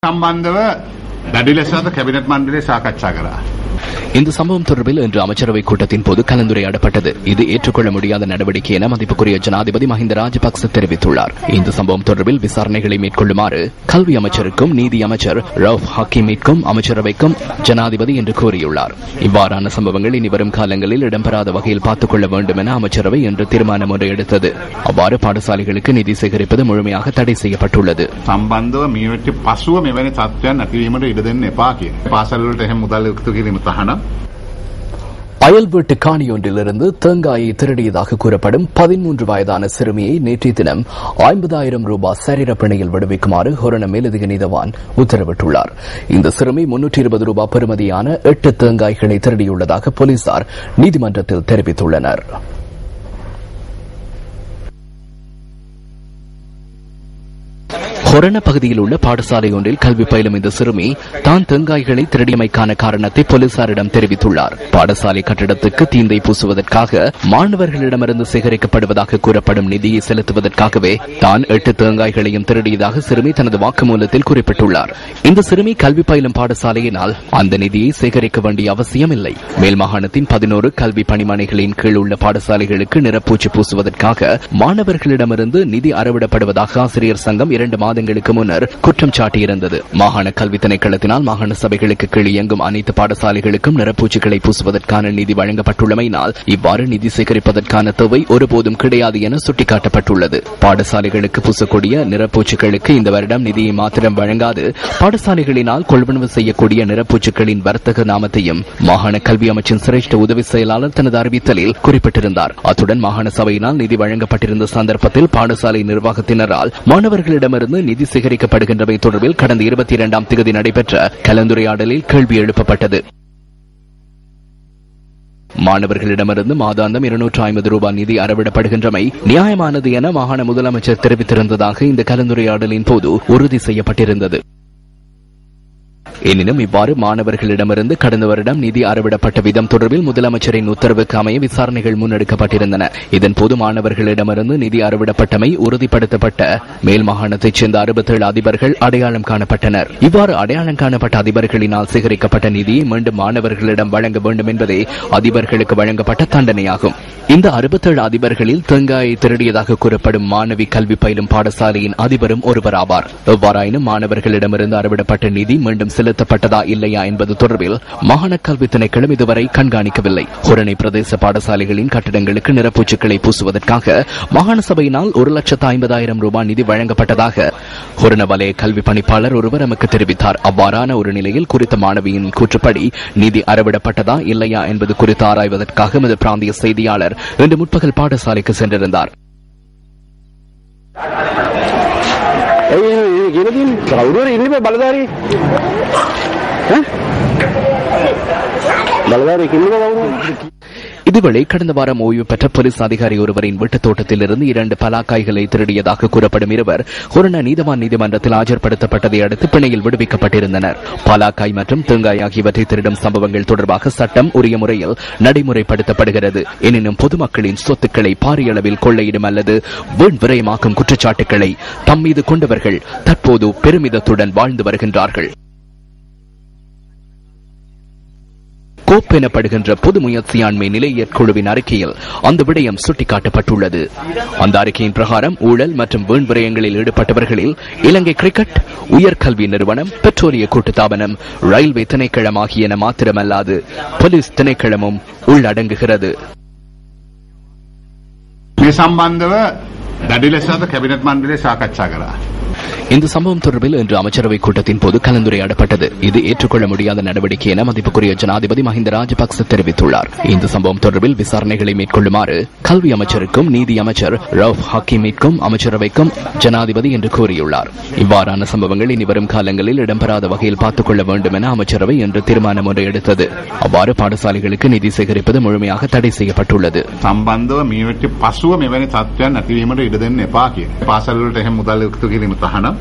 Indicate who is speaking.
Speaker 1: සම්බන්ධව දැඩි ලෙස කැබිනට් මණ්ඩලයේ සාකච්ඡා කරා.
Speaker 2: இந்த சம்பவம் தொடர்பில் இன்று அமைச்சரவை கூட்டத்தின் போது கலந்துரையாடப்பட்டது. இது ஏற்றுக்கொள்ள முடியாத நடவடிக்கை என மதிப்புக்குரிய ஜனாதிபதி மஹிந்த ராஜபக்ச தெரிவித்துள்ளார். இந்த சம்பவம் தொடர்பில் விசாரணைகளை மேற்கொள்ளுமாறு கல்வி அமைச்சருக்கும் நீதி அமைச்சர் ரவுப் ஹக்கீமிற்கும் அமைச்சரவைக்கும் ஜனாதிபதி என்று கூறியுள்ளார். இவ்வாறான சம்பவங்கள் இனிவரும் காலங்களில் இடம்பெறாத வகையில் பார்த்துக் கொள்ள வேண்டும் என அமைச்சரவை இன்று தீர்மானம் ஒன்றை எடுத்தது. அவ்வாறு பாடசாலைகளுக்கு நிதி சேகரிப்பது முழுமையாக தடை செய்யப்பட்டுள்ளது.
Speaker 1: සම්බන්ධව මීට පසුව මෙවැනි තත්ත්වයන් නැතිවීමට ඉඩ දෙන්න එපා කියන. පාසල් වලට එහෙම මුදල් එකතු කිරීම තහනම්.
Speaker 2: அயல் வீட்டு காணியொன்றிலிருந்து தேங்காயை திருடியதாக கூறப்படும் 13 வயதான சிறுமியை நேற்றைய தினம் 50,000 ரூபாய் சரீர பிணையில் விடுவிக்குமாறு ஹொரண மேலதிக நீதவான் உத்தரவிட்டுள்ளார். இந்த சிறுமி 320 ரூபாய் பெறுமதியான 8 தேங்காய்களை திருடியுள்ளதாக போலீசார் நீதிமன்றத்தில் தெரிவித்துள்ளனர். ஹொரண பகுதியில் உள்ள பாடசாலை ஒன்றில் கல்வி பயிலும் இந்த சிறுமி தான் தேங்காய்களை திருடியமைக்கான காரணத்தை போலீசாரிடம் தெரிவித்துள்ளார். பாடசாலை கட்டிடத்துக்கு தீந்தை பூசுவதற்காக மாணவர்களிடமிருந்து சேகரிக்கப்படுவதாக கூறப்படும் நிதியை செலுத்துவதற்காகவே தான் 8 தேங்காய்களையும் திருடியதாக சிறுமி தனது வாக்குமூலத்தில் குறிப்பிட்டுள்ளார். இந்த சிறுமி கல்வி பயிலும் பாடசாலையினால் அந்த நிதியை சேகரிக்க வேண்டிய அவசியம் இல்லை. மேல் மாகாணத்தின் 11 கல்வி பணிமனைகளின் கீழ் உள்ள பாடசாலைகளுக்கு நிறப்பூச்சி பூசுவதற்காக மாணவர்களிடமிருந்து நிதி அறவிடப்படுவதாக ஆசிரியர் சங்கம் 2 மாதங்களுக்கு முன்னர் குற்றம் சாட்டியிருந்தது. மாகாண கல்வி திணைக்களத்தினால் மாகாண சபைகளுக்கு கீழ் இயங்கும் அனைத்து பாடசாலைகளுக்கும் நிறப்பூச்சிகளை பூசுவதற்கான நிதி வழங்கப்பட்டுள்ளமையினால் இவ்வாறு நிதி சேகரிப்பதற்கான தேவை ஒருபோதும் கிடையாது என சுட்டிக்காட்டப்பட்டுள்ளது. பாடசாலைகளுக்கு பூசக்கூடிய நிறப்பூச்சிகளுக்கு இந்த வருடம் நிதியை மாத்திரம் வழங்காது பாடசாலைகளினால் கொள்வனவு செய்யக்கூடிய நிறப்பூச்சிகளின் வர்த்தக நாமத்தையும் மாகாண கல்வி அமைச்சின் சிரேஷ்ட உதவி செயலாளர் தனது அறிவித்தலில் குறிப்பிட்டிருந்தார். அத்துடன் மாகாண சபையினால் நிதி வழங்கப்பட்டிருந்த சந்தர்ப்பத்தில் பாடசாலை நிர்வாகத்தினரால் மாணவர்களிடமிருந்து நிதி சேகரிக்கப்படுகின்றமை தொடர்பில் கடந்த 22ஆம் தேதி நடைபெற்ற கலந்துரையாடலில் கேள்வி எழுப்பப்பட்டது. மாணவர்களிடமிருந்து மாதாந்தம் 250 ரூபாய் நிதி அறவிடப்படுகின்றமை நியாயமானது என மாகாண முதலமைச்சர் தெரிவித்திருந்ததாக இந்த கலந்துரையாடலின் போது உறுதி செய்யப்பட்டிருந்தது. எனினும் இவ்வாறு மாணவர்களிடமிருந்து கடந்த வருடம் நிதி அறவிடப்பட்ட விதம் தொடர்பில் முதலமைச்சரின் உத்தரவுக்கு அமைய விசாரணைகள் முன்னெடுக்கப்பட்டிருந்தன. இதன்போது மாணவர்களிடமிருந்து நிதி அறவிடப்பட்டமை உறுதிப்படுத்தப்பட்ட மேல் மாகாணத்தைச் சேர்ந்த 67 அதிபர்கள் அடையாளம் காணப்பட்டனர். இவ்வாறு அடையாளம் காணப்பட்ட அதிபர்களினால் சேகரிக்கப்பட்ட நிதியை மீண்டும் மாணவர்களிடம் வழங்க வேண்டும் என்பதே அதிபர்களுக்கு வழங்கப்பட்ட தண்டனையாகும். இந்த 67 அதிபர்களில் தேங்காயை திருடியதாக கூறப்படும் மாணவி கல்வி பயிலும் பாடசாலையின் அதிபரும் ஒருவர் ஆவார். எவ்வாறாயினும் மாணவர்களிடமிருந்து அறவிடப்பட்ட நிதி மீண்டும் செலுத்தப்பட்டதா இல்லையா என்பது தொடர்பில் மாகாண கல்வி திணைக்களம் இதுவரை கண்காணிக்கவில்லை. ஹொரணை பிரதேச பாடசாலைகளின் கட்டிடங்களுக்கு நிறப்பூச்சிகளை பூசுவதற்காக மாகாண சபையினால் 1,50,000 ரூபாய் நிதி வழங்கப்பட்டதாக ஹொரண வலய கல்வி பணிப்பாளர் ஒருவர் நமக்கு தெரிவித்தார். அவ்வாறான ஒரு நிலையில் குறித்த மாணவியின் கூற்றுப்படி நிதி அறவிடப்பட்டதா இல்லையா என்பது குறித்து ஆராய்வதற்காக எமது பிராந்திய செய்தியாளர் இன்று முற்பகல் பாடசாலைக்கு சென்றிருந்தார். இதுவேளை கடந்த வாரம் ஓய்வு பெற்ற போலீஸ் அதிகாரி ஒருவரின் வீட்டுத் தோட்டத்தில் இருந்து 2 பலாக்காய்களை திருடியதாக கூறப்படும் இருவர் ஹொரண நீதவான் நீதிமன்றத்தில் ஆஜர்படுத்தப்பட்டதை அடுத்து பிணையில் விடுவிக்கப்பட்டிருந்தனர். பலாக்காய் மற்றும் தேங்காய் ஆகியவற்றை திருடும் சம்பவங்கள் தொடர்பாக சட்டம் உரிய முறையில் நடைமுறைப்படுத்தப்படுகிறது. எனினும் பொதுமக்களின் சொத்துக்களை பாரிய அளவில் கொள்ளையிடும் அல்லது வீண் விரயமாக்கும் குற்றச்சாட்டுகளை தம் மீது கொண்டவர்கள் தற்போது பெருமிதத்துடன் வாழ்ந்து வருகின்றார்கள். கோப் எனப்படுகின்ற பொது முயற்சியாண்மை நிலையற் குழுவின் அறிக்கையில் அந்த விடயம் சுட்டிக்காட்டப்பட்டுள்ளது. அந்த அறிக்கையின் பிரகாரம் ஊழல் மற்றும் வீண் விரயங்களில் ஈடுபட்டவர்களில் இலங்கை கிரிக்கெட், உயர்கல்வி நிறுவனம், பெட்ரோலிய கூட்டுத்தாபனம், ரயில்வே திணைக்களம் ஆகியன மாத்திரமல்லாது போலீஸ் திணைக்களமும் உள்ளடங்குகிறது.
Speaker 1: මේ සම්බන්ධව දැඩි ලෙස කැබිනට් මණ්ඩලයේ සාකච්ඡා කරා.
Speaker 2: இந்த சம்பவம் தொடர்பில் இன்று அமைச்சரவை கூட்டத்தின் போது கலந்துரையாடப்பட்டது. இது ஏற்றுக்கொள்ள முடியாத நடவடிக்கை என மதிப்புக்குரிய ஜனாதிபதி மஹிந்த ராஜபக்ச தெரிவித்துள்ளார். இந்த சம்பவம் தொடர்பில் விசாரணைகளை மேற்கொள்ளுமாறு கல்வி அமைச்சருக்கும் நீதி அமைச்சர் ரவுப் ஹக்கீமிற்கும் அமைச்சரவைக்கும் ஜனாதிபதி என்று கூறியுள்ளார். இவ்வாறான சம்பவங்கள் இனிவரும் காலங்களில் இடம்பெறாத வகையில் பார்த்துக் கொள்ள வேண்டும் என அமைச்சரவை இன்று தீர்மானம் ஒன்றை எடுத்தது. அவ்வாறு பாடசாலைகளுக்கு நிதி சேகரிப்பது முழுமையாக தடை செய்யப்பட்டுள்ளது.
Speaker 1: සම්බන්ධව මීට පසුව මෙවැනි තත්ත්වයන් නැතිවීමට ඉඩ දෙන්න එපා කියන. පාසල් වලට එහෙම මුදල් එකතු කිරීම තහනම්.